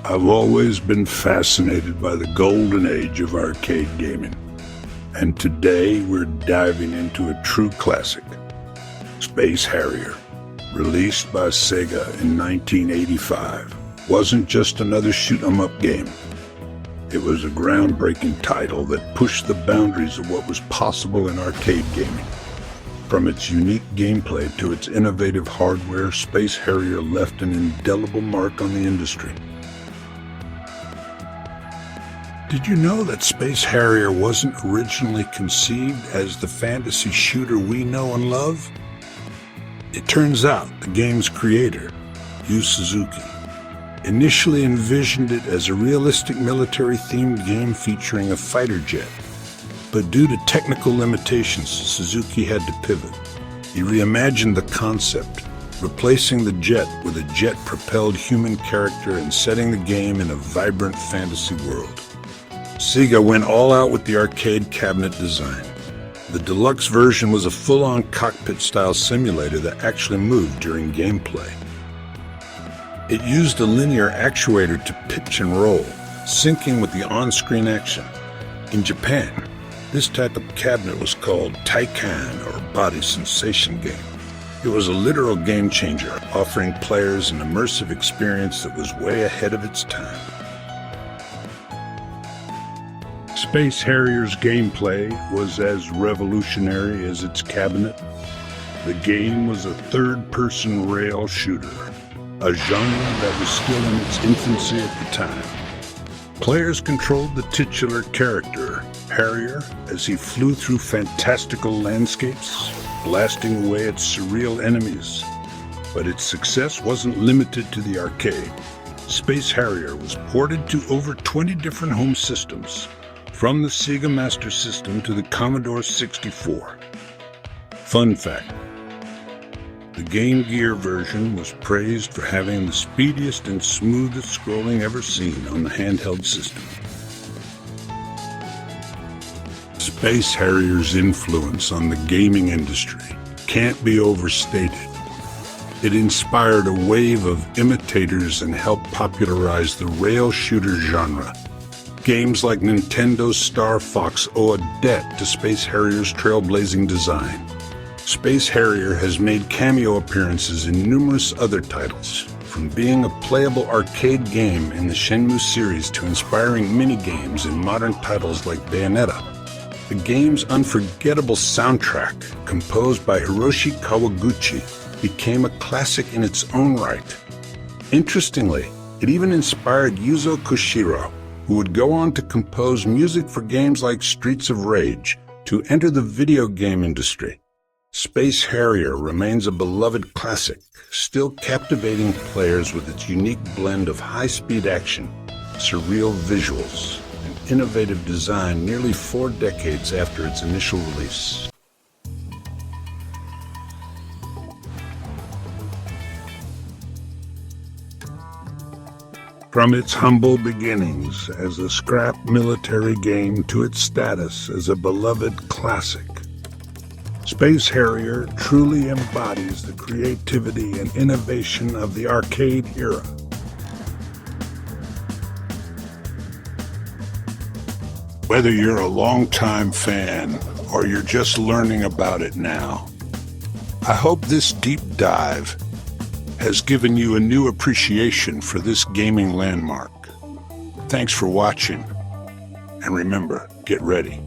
I've always been fascinated by the golden age of arcade gaming, and today we're diving into a true classic, Space Harrier. Released by Sega in 1985, wasn't just another shoot-'em-up game. It was a groundbreaking title that pushed the boundaries of what was possible in arcade gaming. From its unique gameplay to its innovative hardware, Space Harrier left an indelible mark on the industry. Did you know that Space Harrier wasn't originally conceived as the fantasy shooter we know and love? It turns out the game's creator, Yu Suzuki, initially envisioned it as a realistic military-themed game featuring a fighter jet. But due to technical limitations, Suzuki had to pivot. He reimagined the concept, replacing the jet with a jet-propelled human character and setting the game in a vibrant fantasy world. Sega went all out with the arcade cabinet design. The deluxe version was a full-on cockpit-style simulator that actually moved during gameplay. It used a linear actuator to pitch and roll, syncing with the on-screen action. In Japan, this type of cabinet was called Taikan, or Body Sensation Game. It was a literal game-changer, offering players an immersive experience that was way ahead of its time. Space Harrier's gameplay was as revolutionary as its cabinet. The game was a third-person rail shooter, a genre that was still in its infancy at the time. Players controlled the titular character, Harrier, as he flew through fantastical landscapes, blasting away at surreal enemies. But its success wasn't limited to the arcade. Space Harrier was ported to over 20 different home systems, from the Sega Master System to the Commodore 64. Fun fact: the Game Gear version was praised for having the speediest and smoothest scrolling ever seen on the handheld system. Space Harrier's influence on the gaming industry can't be overstated. It inspired a wave of imitators and helped popularize the rail shooter genre. Games like Nintendo's Star Fox owe a debt to Space Harrier's trailblazing design. Space Harrier has made cameo appearances in numerous other titles, from being a playable arcade game in the Shenmue series to inspiring mini-games in modern titles like Bayonetta. The game's unforgettable soundtrack, composed by Hiroshi Kawaguchi, became a classic in its own right. Interestingly, it even inspired Yuzo Koshiro, who would go on to compose music for games like Streets of Rage, to enter the video game industry. Space Harrier remains a beloved classic, still captivating players with its unique blend of high-speed action, surreal visuals, and innovative design nearly 4 decades after its initial release. From its humble beginnings as a scrap military game to its status as a beloved classic, Space Harrier truly embodies the creativity and innovation of the arcade era. Whether you're a longtime fan or you're just learning about it now, I hope this deep dive has given you a new appreciation for this gaming landmark. Thanks for watching, and remember, get ready.